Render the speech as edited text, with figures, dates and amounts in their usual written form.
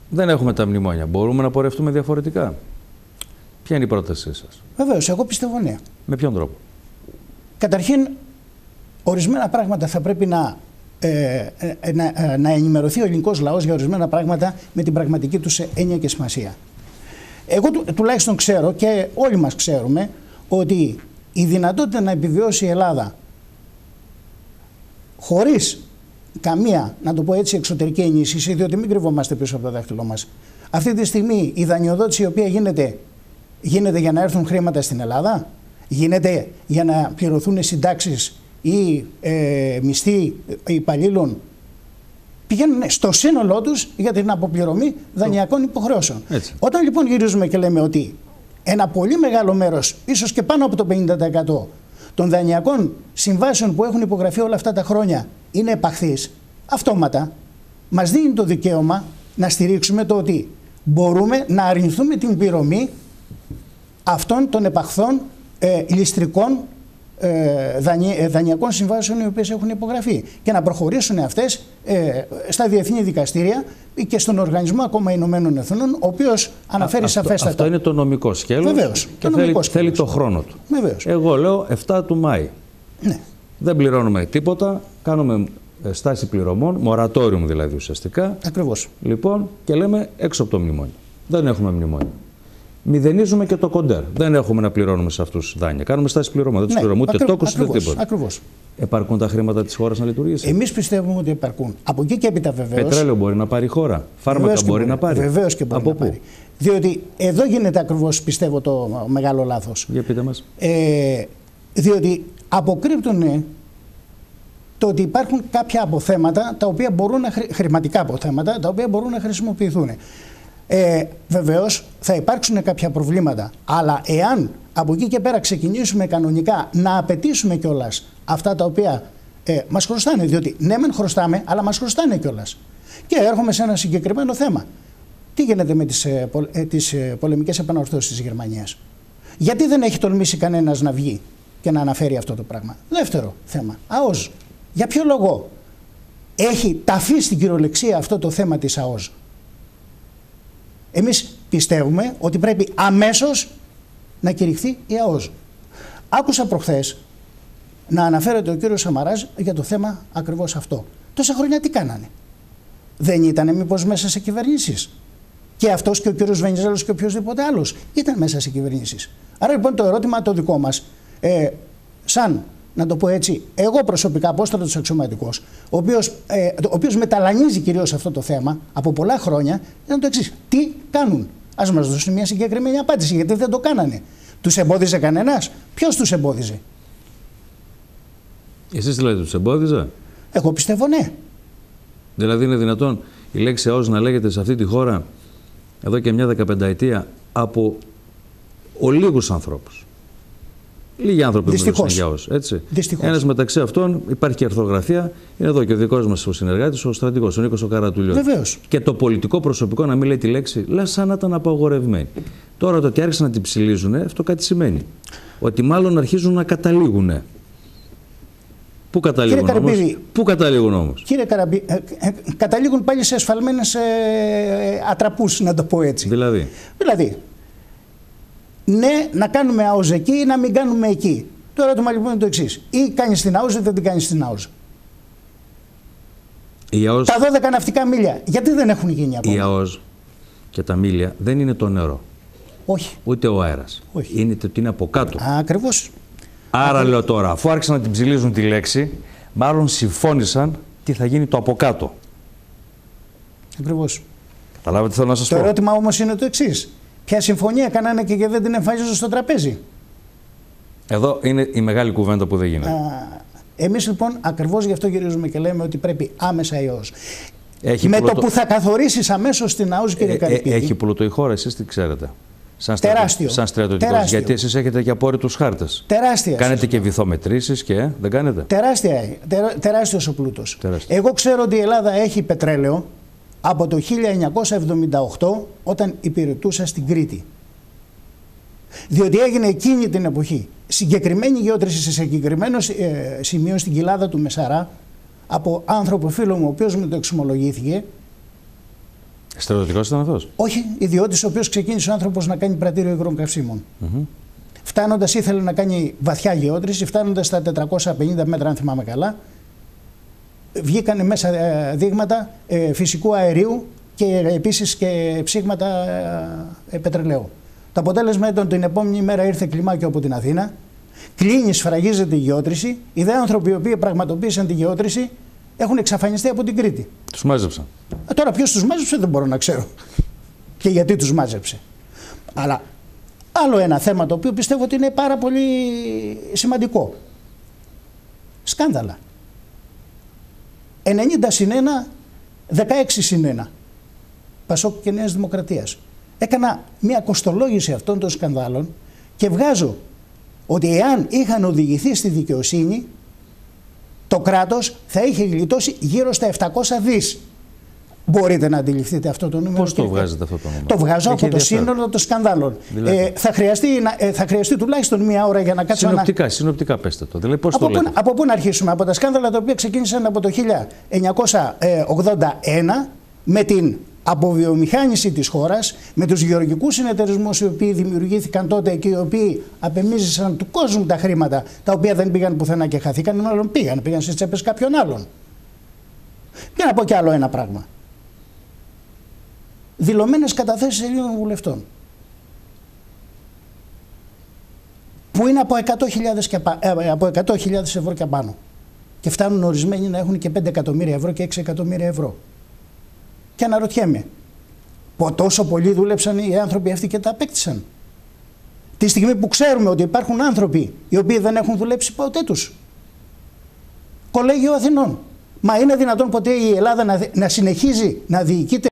Δεν έχουμε τα μνημόνια. Μπορούμε να πορευτούμε διαφορετικά? Ποια είναι η πρότασή σας? Βεβαίως, εγώ πιστεύω ναι. Με ποιον τρόπο? Καταρχήν, ορισμένα πράγματα θα πρέπει να ενημερωθεί ο ελληνικός λαός για ορισμένα πράγματα με την πραγματική τους έννοια και σημασία. Εγώ τουλάχιστον ξέρω και όλοι μας ξέρουμε ότι η δυνατότητα να επιβιώσει η Ελλάδα χωρίς καμία, να το πω έτσι, εξωτερική ενίσχυση, διότι μην κρυβόμαστε πίσω από το δάχτυλό μας. Αυτή τη στιγμή η δανειοδότηση η οποία γίνεται για να έρθουν χρήματα στην Ελλάδα, γίνεται για να πληρωθούν συντάξεις ή μισθοί υπαλλήλων, πηγαίνουν στο σύνολό τους για την αποπληρωμή δανειακών υποχρεώσεων. Έτσι. Όταν λοιπόν γυρίζουμε και λέμε ότι ένα πολύ μεγάλο μέρος, ίσως και πάνω από το 50% των δανειακών συμβάσεων που έχουν υπογραφεί όλα αυτά τα χρόνια είναι επαχθείς, αυτόματα μας δίνει το δικαίωμα να στηρίξουμε το ότι μπορούμε να αρνηθούμε την πληρωμή αυτών των επαχθών ληστρικών δανειακών συμβάσεων οι οποίες έχουν υπογραφεί και να προχωρήσουν αυτές στα διεθνή δικαστήρια και στον Οργανισμό ακόμα Ηνωμένων Εθνών, ο οποίος αναφέρει σαφέστατα. Αυτό είναι το νομικό σκέλος. Βεβαίως, και θέλει το χρόνο του. Βεβαίως. Εγώ λέω 7 του Μάη. Ναι. Δεν πληρώνουμε τίποτα, κάνουμε στάση πληρωμών, μορατόριουμ δηλαδή ουσιαστικά. Ακριβώς. Λοιπόν, και λέμε έξω από το μνημόνιο. Δεν έχουμε μνημόνιο. Μηδενίζουμε και το κοντέρ. Δεν έχουμε να πληρώνουμε σε αυτούς δάνεια. Κάνουμε στάση πληρωμών. Δεν τους πληρώνουμε ούτε τόκους ούτε τίποτα. Ακριβώς. Επαρκούν τα χρήματα της χώρας να λειτουργήσει? Εμείς πιστεύουμε ότι επαρκούν. Από εκεί και έπειτα βεβαίως. Πετρέλαιο μπορεί να πάρει η χώρα. Φάρμακα μπορεί να πάρει. Βεβαίως και μπορεί να πάρει. Διότι εδώ γίνεται ακριβώς, πιστεύω, το μεγάλο λάθος. Για πείτε μας. Διότι αποκρύπτουν το ότι υπάρχουν κάποια αποθέματα, τα οποία μπορούν χρηματικά αποθέματα, τα οποία μπορούν να χρησιμοποιηθούν. Βεβαίως θα υπάρξουν κάποια προβλήματα, αλλά εάν από εκεί και πέρα ξεκινήσουμε κανονικά να απαιτήσουμε κιόλας αυτά τα οποία μας χρωστάνε, διότι ναι μεν χρωστάμε, αλλά μας χρωστάνε κιόλας. Και έρχομαι σε ένα συγκεκριμένο θέμα. Τι γίνεται με τις πολεμικές επανορθώσεις της Γερμανίας? Γιατί δεν έχει τολμήσει κανένας να βγει και να αναφέρει αυτό το πράγμα? Δεύτερο θέμα, ΑΟΣ. Για ποιο λόγο έχει ταφεί στην κυριολεξία αυτό το θέμα της ΑΟΣ? Εμείς πιστεύουμε ότι πρέπει αμέσως να κηρυχθεί η ΑΟΣ. Άκουσα προχθές να αναφέρεται ο κύριος Σαμαράς για το θέμα ακριβώς αυτό. Τόσα χρόνια τι κάνανε? Δεν ήτανε μήπως μέσα σε κυβερνήσεις? Και αυτός και ο κύριος Βενιζέλος και οποιοδήποτε άλλος ήταν μέσα σε κυβερνήσεις. Άρα λοιπόν το ερώτημα το δικό μας, σαν να το πω έτσι, εγώ προσωπικά απόστρατος αξιωματικός, ο οποίος μεταλανίζει κυρίως αυτό το θέμα από πολλά χρόνια, ήταν το εξής. Τι κάνουν? Ας μας δώσουν μια συγκεκριμένη απάντηση, γιατί δεν το κάνανε. Τους εμπόδιζε κανένας? Ποιος τους εμπόδιζε? Εσείς δηλαδή τους εμπόδιζε? Εγώ πιστεύω ναι. Δηλαδή είναι δυνατόν η λέξη ΑΟΣ να λέγεται σε αυτή τη χώρα εδώ και μια 15ετία από ολίγους ανθρώπους? Λίγοι άνθρωποι μιλούσαν για ΑΟΣ, έτσι. Ένας μεταξύ αυτών, υπάρχει και αρθρογραφία, είναι εδώ και ο δικός μας ο συνεργάτης, ο στρατηγός, ο Νίκος ο Καρατουλιώτης. Βεβαίως. Και το πολιτικό προσωπικό να μην λέει τη λέξη, λέει σαν να ήταν απαγορευμένη. Τώρα το ότι άρχισαν να την ψηλίζουν, αυτό κάτι σημαίνει. Ότι μάλλον αρχίζουν να καταλήγουν. Πού καταλήγουν όμως? Πού καταλήγουν όμως? Κύριε Καραμπή, καταλήγουν πάλι σε εσφαλμένες ατραπούς, να το πω έτσι. Δηλαδή, ναι, να κάνουμε ΑΟΣ εκεί ή να μην κάνουμε εκεί. Το ερώτημα λοιπόν είναι το εξής. Ή κάνεις την ΑΟΣ ή δεν την κάνεις την ΑΟΣ. Τα 12 ναυτικά μίλια, γιατί δεν έχουν γίνει ακόμα? Η ΑΟΣ και τα μίλια δεν είναι το νερό. Όχι. Ούτε ο αέρας. Όχι. Είναι το ότι είναι από κάτω. Ακριβώς. Άρα λέω τώρα, αφού άρχισαν να την ψηλίζουν τη λέξη, μάλλον συμφώνησαν τι θα γίνει το από κάτω. Ακριβώς. Καταλάβατε τι θέλω να σας πω? Το ερώτημα όμως είναι το εξής. Ποια συμφωνία κάνανε και δεν την εμφανίζουν στο τραπέζι? Εδώ είναι η μεγάλη κουβέντα που δεν γίνεται. Εμείς λοιπόν ακριβώς γι' αυτό γυρίζουμε και λέμε ότι πρέπει άμεσα η ΑΟΣ. Με το που θα καθορίσεις αμέσως την ΑΟΣ, κύριε Καρυπίδη. Έχει πλούτο η χώρα, εσείς τι ξέρετε? Τεράστιο. Σαν στρατιωτικός. Γιατί εσείς έχετε και απόρριτους χάρτες. Τεράστια. Κάνετε και βυθομετρήσεις και δεν κάνετε? Τεράστιος ο πλούτος. Εγώ ξέρω ότι η Ελλάδα έχει πετρέλαιο από το 1978 όταν υπηρετούσα στην Κρήτη. Διότι έγινε εκείνη την εποχή συγκεκριμένη γεώτρηση σε συγκεκριμένο σημείο στην κοιλάδα του Μεσαρά από άνθρωπο φίλο μου ο οποίος μου το εξομολογήθηκε. Στρατιωτικός ήταν αυτός? Όχι, ιδιώτης, ο οποίος ξεκίνησε ο άνθρωπος να κάνει πρατήριο υγρών καυσίμων. Φτάνοντας, ήθελε να κάνει βαθιά γεώτρηση, φτάνοντας στα 450 μέτρα, αν θυμάμαι καλά, βγήκαν μέσα δείγματα φυσικού αερίου και επίσης και ψήγματα πετρελαίου. Το αποτέλεσμα ήταν την επόμενη μέρα ήρθε κλιμάκιο από την Αθήνα, κλείνει, σφραγίζεται η γεώτρηση. Οι δε άνθρωποι οι οποίοι πραγματοποίησαν τη γεώτρηση έχουν εξαφανιστεί από την Κρήτη. Τους μάζεψαν. Τώρα ποιος τους μάζεψε δεν μπορώ να ξέρω και γιατί τους μάζεψε. Αλλά άλλο ένα θέμα το οποίο πιστεύω ότι είναι πάρα πολύ σημαντικό. Σκάνδαλα. 90 συν 1, 16 συν 1. Πασόκ και Νέας Δημοκρατίας. Έκανα μια κοστολόγηση αυτών των σκανδάλων και βγάζω ότι εάν είχαν οδηγηθεί στη δικαιοσύνη, το κράτος θα είχε γλιτώσει γύρω στα 700 δις. Μπορείτε να αντιληφθείτε αυτό το νούμερο? Πώς το βγάζετε αυτό το νούμερο? Το βγάζω από το σύνολο των σκανδάλων. Δηλαδή. Θα χρειαστεί τουλάχιστον μία ώρα για να κάτσω συνοπτικά πέστε το. Δηλαδή, πώς από πού να αρχίσουμε? Από τα σκάνδαλα τα οποία ξεκίνησαν από το 1981 με την αποβιομηχάνηση της χώρας, με τους γεωργικούς συνεταιρισμούς οι οποίοι δημιουργήθηκαν τότε και οι οποίοι απεμίζησαν του κόσμου τα χρήματα, τα οποία δεν πήγαν πουθενά και χαθήκαν, μάλλον πήγαν στις τσέπες κάποιων άλλων. Και να πω κι άλλο ένα πράγμα. Δηλωμένες καταθέσεις Ελλήνων βουλευτών που είναι από 100.000 ευρώ και πάνω και φτάνουν ορισμένοι να έχουν και 5 εκατομμύρια ευρώ και 6 εκατομμύρια ευρώ. Και αναρωτιέμαι, τόσο πολύ δούλεψαν οι άνθρωποι αυτοί και τα απέκτησαν? Τη στιγμή που ξέρουμε ότι υπάρχουν άνθρωποι οι οποίοι δεν έχουν δουλέψει ποτέ τους. Κολέγιο Αθηνών. Μα είναι δυνατόν ποτέ η Ελλάδα να συνεχίζει να διοικείται